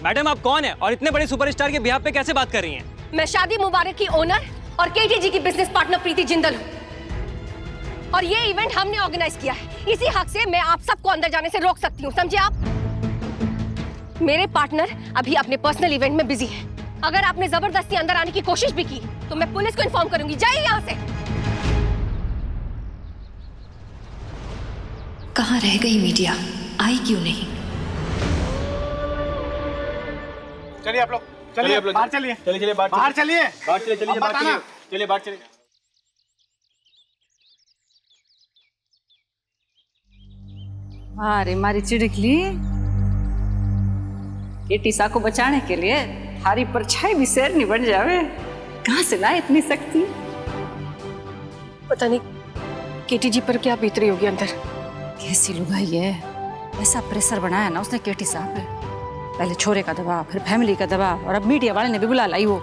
Madam आप कौन है और इतने बड़े सुपरस्टार के बिहाफ पे कैसे बात कर रही हैं? मैं शादी मुबारक की ओनर और केटीजी की बिजनेस पार्टनर प्रीति जिंदल हूँ और ये इवेंट हमने ऑर्गेनाइज किया है। इसी हक से मैं आप सबको अंदर जाने से रोक सकती हूँ, समझे आप? मेरे पार्टनर अभी अपने पर्सनल इवेंट में बिजी है। अगर आपने जबरदस्ती अंदर आने की कोशिश भी की तो मैं पुलिस को इन्फॉर्म करूंगी। जाइए यहाँ से। कहाँ रह गई मीडिया? आई क्यों नहीं? चलिए आप लोग, चलिए आप लोग बाहर चलिए, चलिए बाहर चलिए, बाहर चलिए, चलिए बाहर चलिए, चलिए बाहर चलिए। अरे मारी चिड़कली, केटीसा को बचाने के लिए हारी परछाई भी शेरनी बन जावे। कहाँ से लाए इतनी शक्ति? पता नहीं केटीजी पर क्या बीत रही होगी अंदर। कैसी लुगाई है, ऐसा प्रेशर बनाया ना उसने केटीसा पे। पहले छोरे का दबाव, फिर फैमिली का दबाव और अब मीडिया वाले ने भी बुला लाई। वो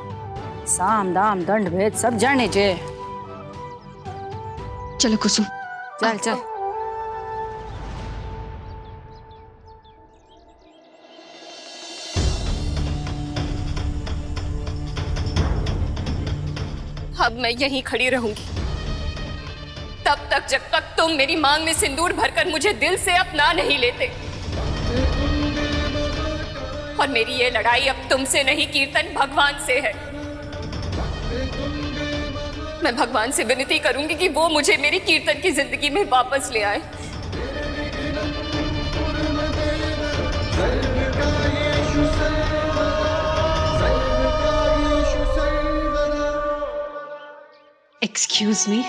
साम दाम दंड भेद सब जाने चे। चलो कुसुम, चल चल। अब मैं यहीं खड़ी रहूंगी तब तक जब तक तुम मेरी मांग में सिंदूर भरकर मुझे दिल से अपना नहीं लेते। और मेरी ये लड़ाई अब तुमसे नहीं कीर्तन, भगवान से है। मैं भगवान से विनती करूंगी कि वो मुझे मेरी कीर्तन की जिंदगी में वापस ले आए। एक्सक्यूज मी,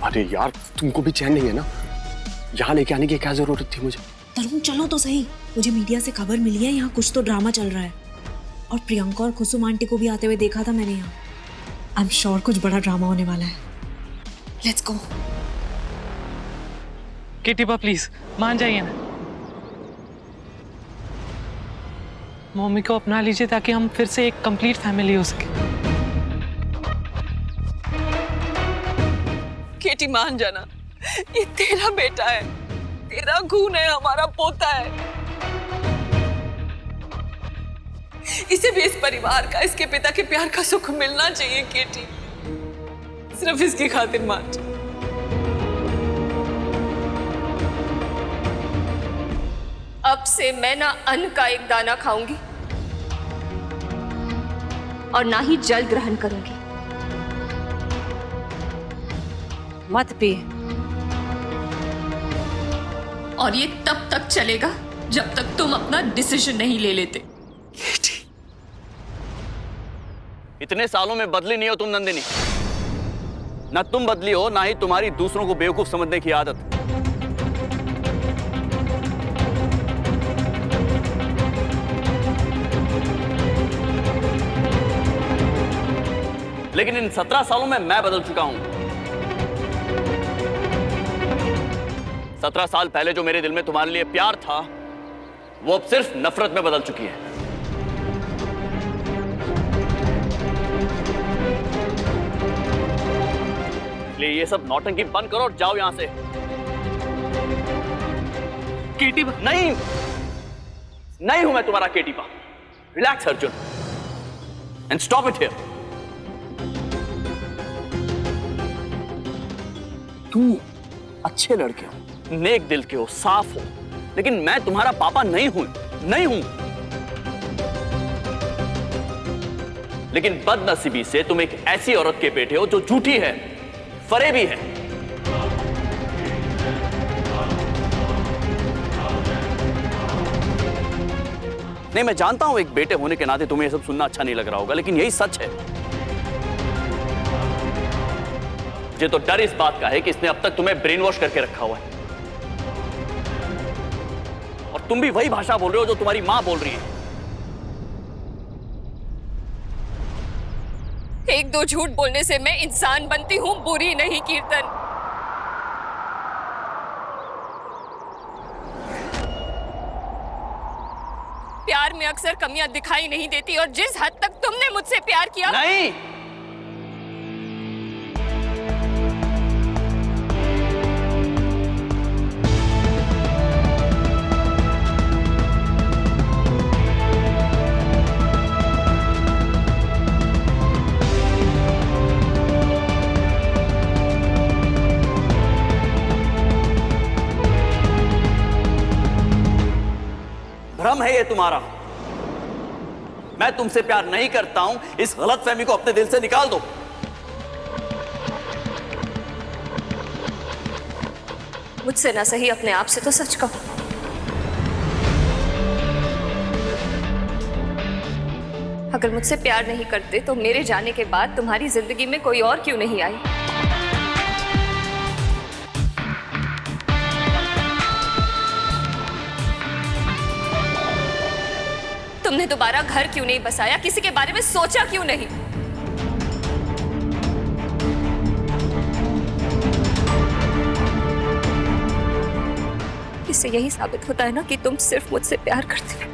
अरे यार तुमको भी चैन नहीं है ना? यहाँ लेके आने की क्या जरूरत थी मुझे? तरुण चलो तो सही, मुझे मीडिया से खबर मिली है यहाँ कुछ तो ड्रामा चल रहा है और प्रियंका और कुसुम आंटी को भी आते हुए देखा था मैंने यहाँ। आई एम श्योर कुछ बड़ा ड्रामा होने वाला है। Let's go. किटिपा प्लीज मान जाइए ना, मम्मी को अपना लीजिए ताकि हम फिर से एक कंप्लीट फैमिली हो सके। केटी मान जाना, ये तेरा बेटा है, तेरा खून है, हमारा पोता है। इसे भी इस परिवार का, इसके पिता के प्यार का सुख मिलना चाहिए केटी। सिर्फ इसकी खातिर मान जा। अब से मैं ना अन्न का एक दाना खाऊंगी और ना ही जल ग्रहण करूंगी। मत पी। और ये तब तक चलेगा जब तक तुम अपना डिसीजन नहीं ले लेते। इतने सालों में बदली नहीं हो तुम नंदिनी। ना तुम बदली हो, ना ही तुम्हारी दूसरों को बेवकूफ समझने की आदत। लेकिन इन 17 सालों में मैं बदल चुका हूं। 17 साल पहले जो मेरे दिल में तुम्हारे लिए प्यार था, वो अब सिर्फ नफरत में बदल चुकी है। इसलिए ये सब नौटंकी बंद करो और जाओ यहां से। केटीपा नहीं, नहीं हूं मैं तुम्हारा केटीपा। Relax Arjun and stop it here. तुम अच्छे लड़के हो, नेक दिल के हो, साफ हो, लेकिन मैं तुम्हारा पापा नहीं हूं, नहीं हूं। लेकिन बदनसीबी से तुम एक ऐसी औरत के बेटे हो जो झूठी है, फरेबी है। नहीं, मैं जानता हूं एक बेटे होने के नाते तुम्हें यह सब सुनना अच्छा नहीं लग रहा होगा, लेकिन यही सच है। मुझे तो डर इस बात का है कि इसने अब तक तुम्हें ब्रेन वॉश करके रखा हुआ है। और तुम भी वही भाषा बोल रहे हो जो तुम्हारी मां बोल रही है। एक दो झूठ बोलने से मैं इंसान बनती हूँ, बुरी नहीं कीर्तन। प्यार में अक्सर कमियां दिखाई नहीं देती और जिस हद तक तुमने मुझसे प्यार किया। नहीं, भ्रम है ये तुम्हारा। मैं तुमसे प्यार नहीं करता हूं, इस गलतफहमी को अपने दिल से निकाल दो। मुझसे ना सही अपने आप से तो सच कहो। अगर मुझसे प्यार नहीं करते तो मेरे जाने के बाद तुम्हारी जिंदगी में कोई और क्यों नहीं आई? तुमने दोबारा घर क्यों नहीं बसाया? किसी के बारे में सोचा क्यों नहीं? इससे यही साबित होता है ना कि तुम सिर्फ मुझसे प्यार करते हो।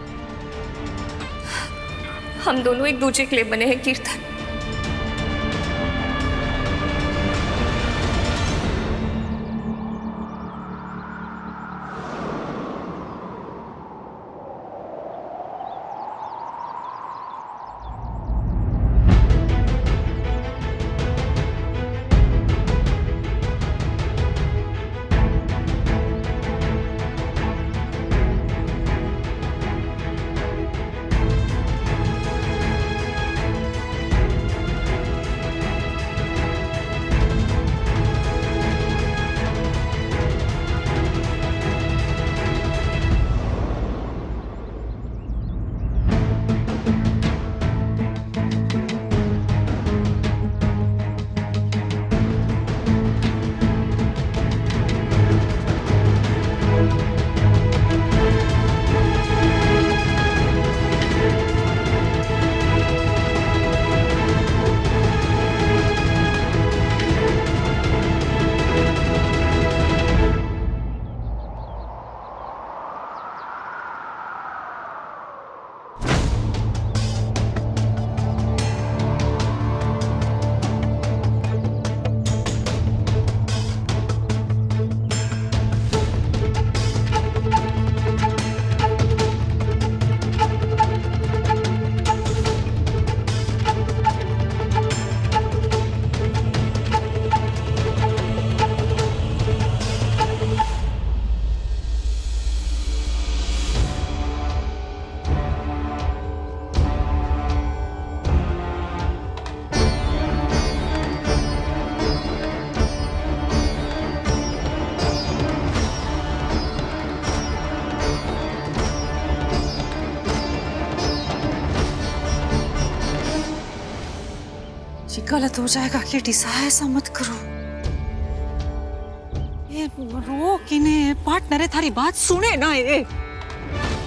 हम दोनों एक दूसरे के लिए बने हैं कीर्तन। गलत हो जाएगा केटी सा, ऐसा मत करो। ये रो किने पार्टनर है, थारी बात सुने ना। ये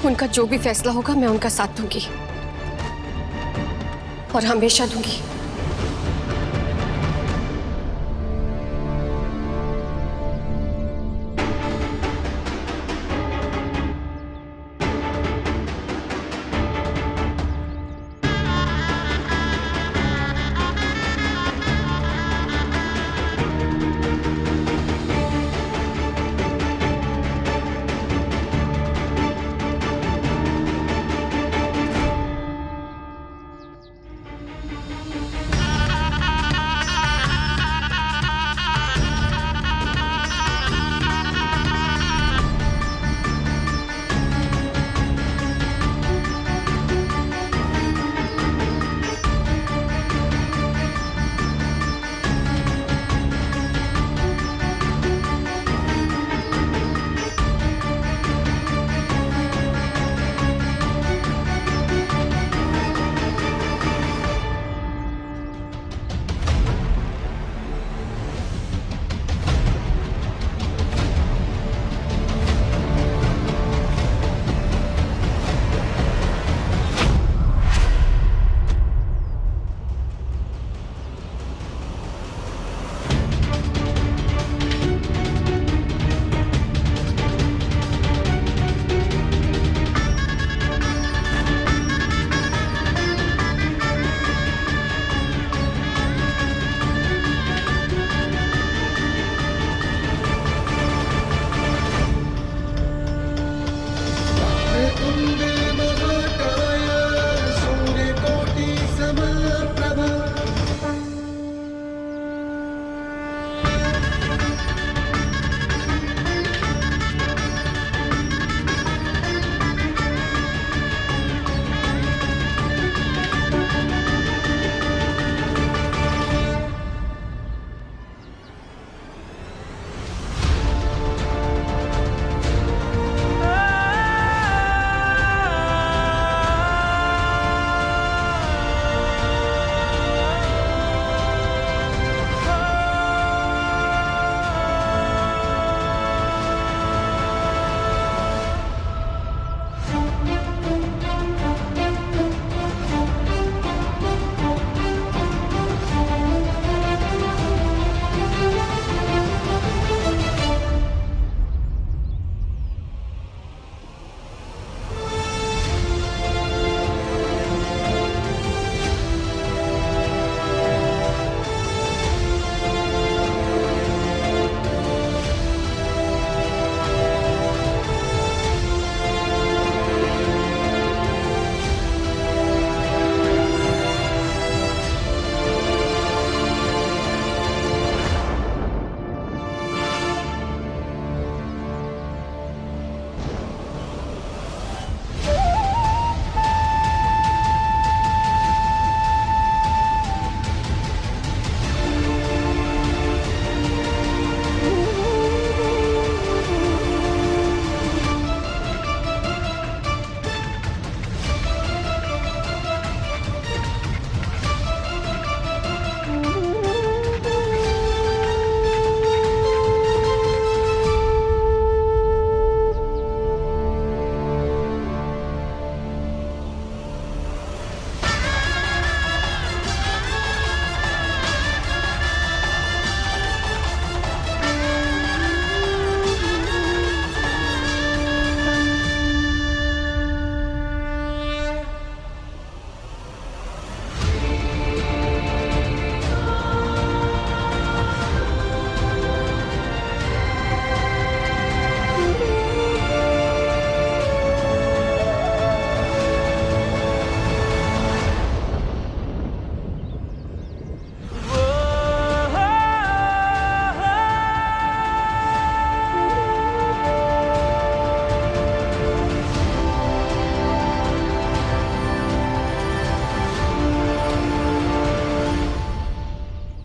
उनका जो भी फैसला होगा मैं उनका साथ दूंगी और हमेशा दूंगी।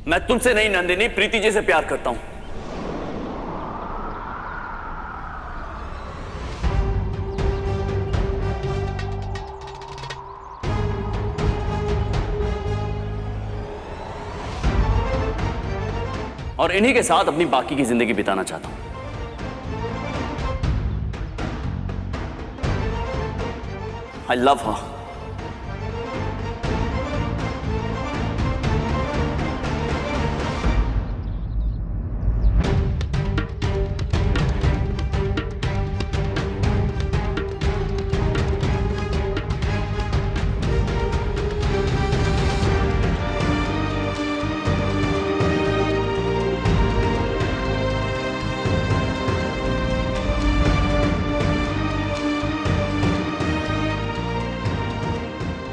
मैं तुमसे नहीं नंदिनी, प्रीति जी से प्यार करता हूं। और इन्हीं के साथ अपनी बाकी की जिंदगी बिताना चाहता हूं। I love her.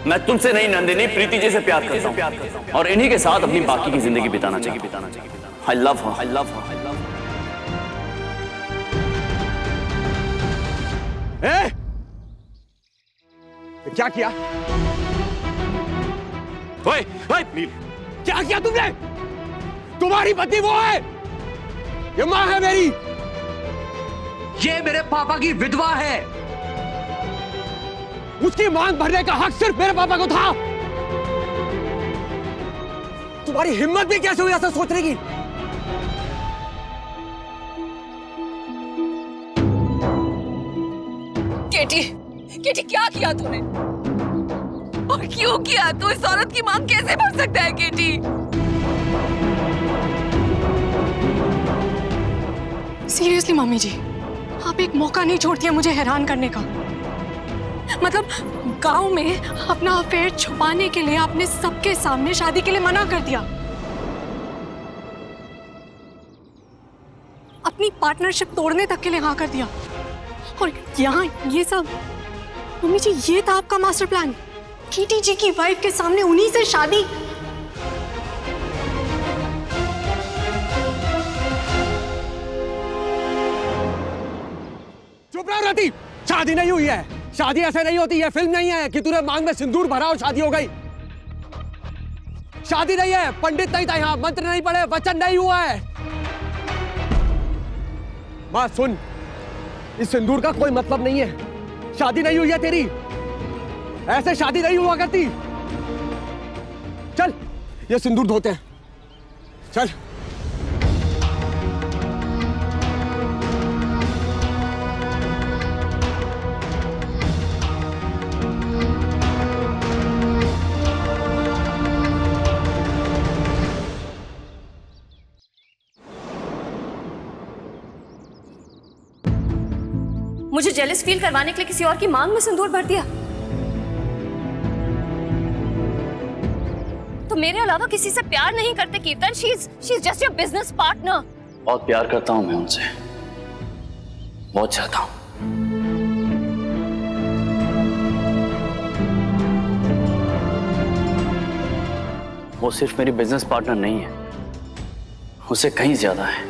मैं तुमसे नहीं नंदिनी, प्रीति जी से प्यार करता हूं और इन्हीं के साथ अपनी बाकी की जिंदगी बिताना चाहता हूं। I love her. I love her. I love her. क्या किया? ओए, ओए, क्या किया तुमने? तुम्हारी पत्नी वो है, ये माँ है मेरी। ये मेरे पापा की विधवा है। उसकी मांग भरने का हक सिर्फ मेरे पापा को था। तुम्हारी हिम्मत भी कैसे हुई ऐसा सोचने की? केटी, केटी क्या किया तूने? और क्यों किया? तू इस औरत की मांग कैसे भर सकता है केटी? सीरियसली मम्मी जी, आप एक मौका नहीं छोड़ती है मुझे हैरान करने का। मतलब गांव में अपना अफेयर छुपाने के लिए आपने सबके सामने शादी के लिए मना कर दिया, अपनी पार्टनरशिप तोड़ने तक के लिए हाँ कर दिया, और यहाँ ये सब। मम्मी जी, ये था आपका मास्टर प्लान? कीटी जी की वाइफ के सामने उन्हीं से शादी? चुप रहो रति, शादी नहीं हुई है। शादी ऐसे नहीं होती है, फिल्म नहीं है कि तूने मांग में सिंदूर भरा और शादी हो गई। शादी नहीं है, पंडित नहीं था यहाँ, मंत्र नहीं पड़े, वचन नहीं हुआ है। माँ सुन, इस सिंदूर का कोई मतलब नहीं है। शादी नहीं हुई है तेरी, ऐसे शादी नहीं हुआ करती। चल ये सिंदूर धोते हैं, चल। मुझे जेलस फील करवाने के लिए किसी और की मांग में सिंदूर भर दिया? तो मेरे अलावा किसी से प्यार नहीं करते कीर्तन? She is just your business partner. बहुत प्यार करता हूं मैं उनसे, बहुत चाहता हूं। वो सिर्फ मेरी बिजनेस पार्टनर नहीं है, उससे कहीं ज्यादा है।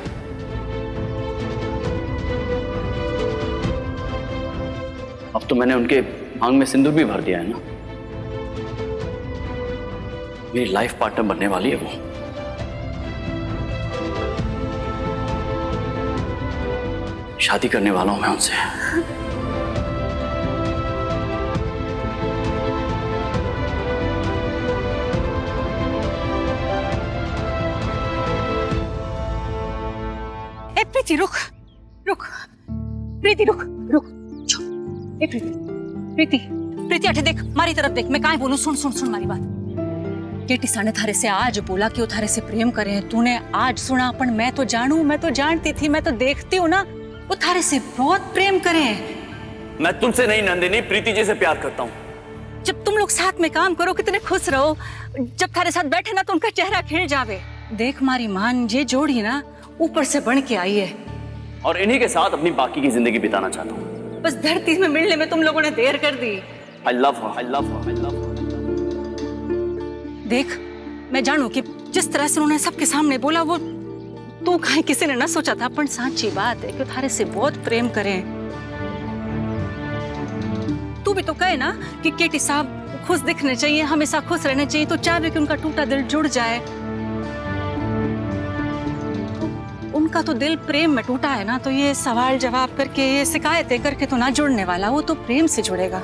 अब तो मैंने उनके मांग में सिंदूर भी भर दिया है ना। मेरी लाइफ पार्टनर बनने वाली है वो। शादी करने वाला हूं मैं उनसे। ए प्रीति रुक, रुक प्रीति, रुक रुक। ए प्रीति, प्रीति, प्रीति अठे देख, मारी तरफ देख। मैं काहे बोलूं? सुन सुन सुन मारी बात। केटी साने थारे से आज बोला कि वो थारे से प्रेम करे, तूने आज सुना। पण मैं तो जानू, मैं तो जानती थी, मैं तो देखती हूँ ना, वो थारे से बहुत प्रेम करे। मैं तुमसे नहीं नंदिनी, प्रीति जी से प्यार करता हूँ। जब तुम लोग साथ में काम करो कितने खुश रहो, जब थारे साथ बैठे ना तो उनका चेहरा खिल जावे। देख मारी मान, ये जोड़ी ना ऊपर से बन के आई है और इन्हीं के साथ अपनी बाकी की जिंदगी बिताना चाहता हूँ। बस धरती में मिलने में तुम लोगों ने देर कर दी। I love her, I love her, I love her. देख, मैं जानू कि जिस तरह से उन्होंने सबके सामने बोला वो तू कहीं किसी ने ना सोचा था, पर सच्ची बात है कि थारे से बहुत प्रेम करें। तू भी तो कहे ना कि केटी साहब खुश दिखने चाहिए, हमेशा खुश रहने चाहिए, तो चाहे कि उनका टूटा दिल जुड़ जाए। उनका तो दिल प्रेम में टूटा है ना, तो ये सवाल जवाब करके, ये शिकायतें करके तो ना जुड़ने वाला, वो तो प्रेम से जुड़ेगा।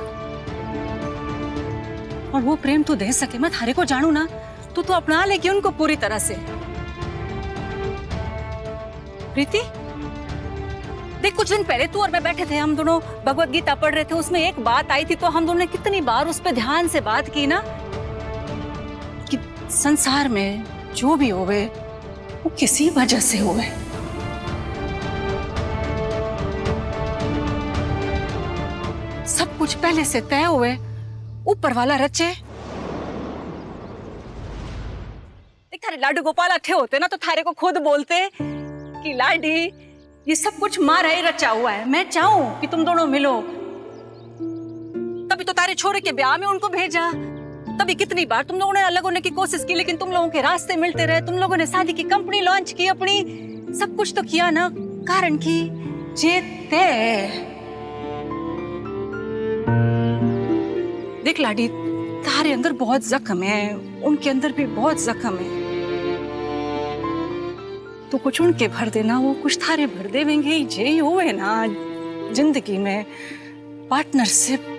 और वो प्रेम तू दे सके, मैं थारे को जानू ना, तू तो अपना लेगी उनको पूरी तरह से। प्रीति देख, कुछ दिन पहले तू और मैं बैठे थे, हम दोनों भगवत गीता पढ़ रहे थे, उसमें एक बात आई थी, तो हम दोनों ने कितनी बार उस पर ध्यान से बात की ना, कि संसार में जो भी होवे वो किसी वजह से होवे। सब कुछ पहले से तय हुए, ऊपर वाला रचे। देख, थारे लाडू गोपाल अच्छे होते ना, तो थारे को खुद बोलते कि लाडी, ये सब कुछ मारा ही रचा हुआ है, मैं चाहूं कि तुम दोनों मिलो। तभी तो तारे छोरे के ब्याह में उनको भेजा, तभी कितनी बार तुम लोगों ने अलग होने की कोशिश की, लेकिन तुम लोगों के रास्ते मिलते रहे। तुम लोगों ने शादी की कंपनी लॉन्च की अपनी, सब कुछ तो किया ना, कारण की जेते। देख लाडी, तारे अंदर बहुत जख्म है, उनके अंदर भी बहुत जख्म है, तो कुछ उनके भर देना, वो कुछ थारे भर देवेंगे। ये हुए ना जिंदगी में पार्टनरशिप,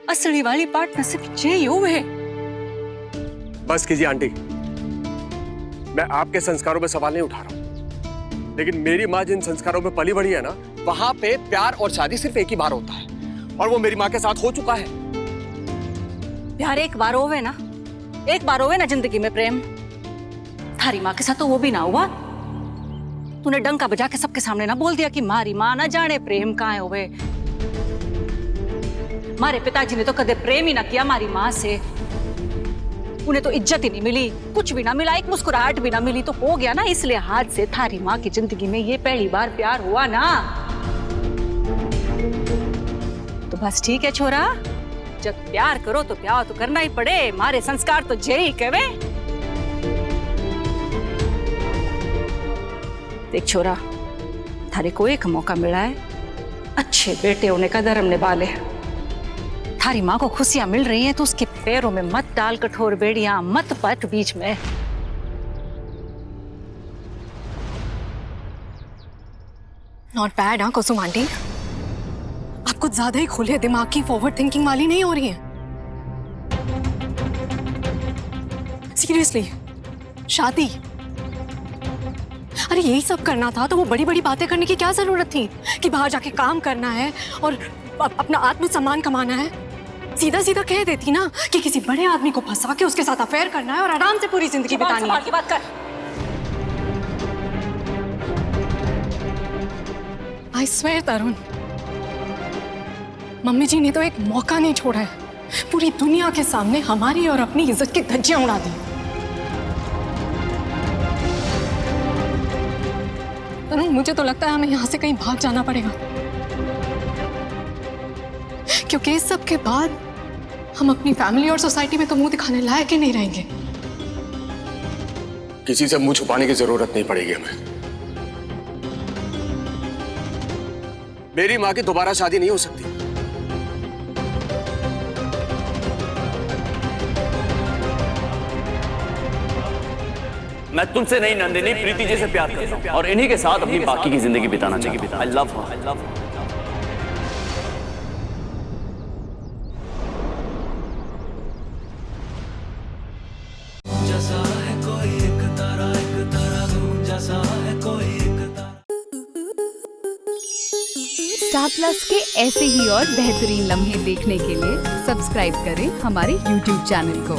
असली वाली पार्टनरशिप यही हुए। बस कीजिए आंटी, मैं आपके संस्कारों में सवाल नहीं उठा रहा हूं, लेकिन मेरी माँ जिन संस्कारों में पली बढ़ी है ना, वहां पे प्यार और शादी सिर्फ एक ही बार होता है, और वो मेरी माँ के साथ हो चुका है। प्यार एक बार होवे ना, एक बार होवे ना जिंदगी में प्रेम। थारी माँ के साथ तो वो भी ना हुआ। तूने डंका बजा के सबके सामने ना बोल दिया कि मारी माँ ना जाने प्रेम कहाँ होवे। मारे पिताजी ने तो कदे प्रेम ही ना किया मारी माँ से, उन्हें तो इज्जत ही नहीं मिली, कुछ भी ना मिला, एक मुस्कुराहट भी ना मिली, तो हो गया ना इस लिहाज से थारी माँ की जिंदगी में ये पहली बार प्यार हुआ ना। तो बस ठीक है छोरा, जब प्यार करो तो प्यार तो करना ही पड़े, मारे संस्कार तो यही कहवे। देख छोरा, थारे को एक मौका मिला है, अच्छे बेटे होने का धर्म निभा ले। थारी माँ को खुशियां मिल रही हैं, तो उसके पैरों में मत डाल कठोर बेड़ियां, मत पट बीच में। नॉट बैड हाँ कुसुम आंटी, आप कुछ ज्यादा ही खुले दिमाग की फॉरवर्ड थिंकिंग वाली नहीं हो रही है। सीरियसली, शादी, अरे यही सब करना था तो वो बड़ी बड़ी बातें करने की क्या जरूरत थी कि बाहर जाके काम करना है और अपना आत्मसम्मान कमाना है। सीधा सीधा कह देती ना कि किसी बड़े आदमी को फंसा के उसके साथ अफेयर करना है और आराम से पूरी जिंदगी बितानी है। बात कर। आई स्वेयर तरुण, मम्मी जी ने तो एक मौका नहीं छोड़ा है, पूरी दुनिया के सामने हमारी और अपनी इज्जत की धज्जियां उड़ा दी। तरुण, मुझे तो लगता है हमें यहाँ से कहीं भाग जाना पड़ेगा, क्योंकि इस सब के बाद हम अपनी फैमिली और सोसाइटी में तो मुंह दिखाने लायक ही नहीं रहेंगे। किसी से मुंह छुपाने की जरूरत नहीं पड़ेगी हमें। मेरी माँ की दोबारा शादी नहीं हो सकती। मैं तुमसे नहीं नंदिनी, प्रीति जी से प्यार करता हूं और इन्हीं के साथ अपनी बाकी की जिंदगी बिताना चाहिए। I love her, I love her. Star plus के ऐसे ही और बेहतरीन लम्हे देखने के लिए सब्सक्राइब करें हमारे YouTube चैनल को।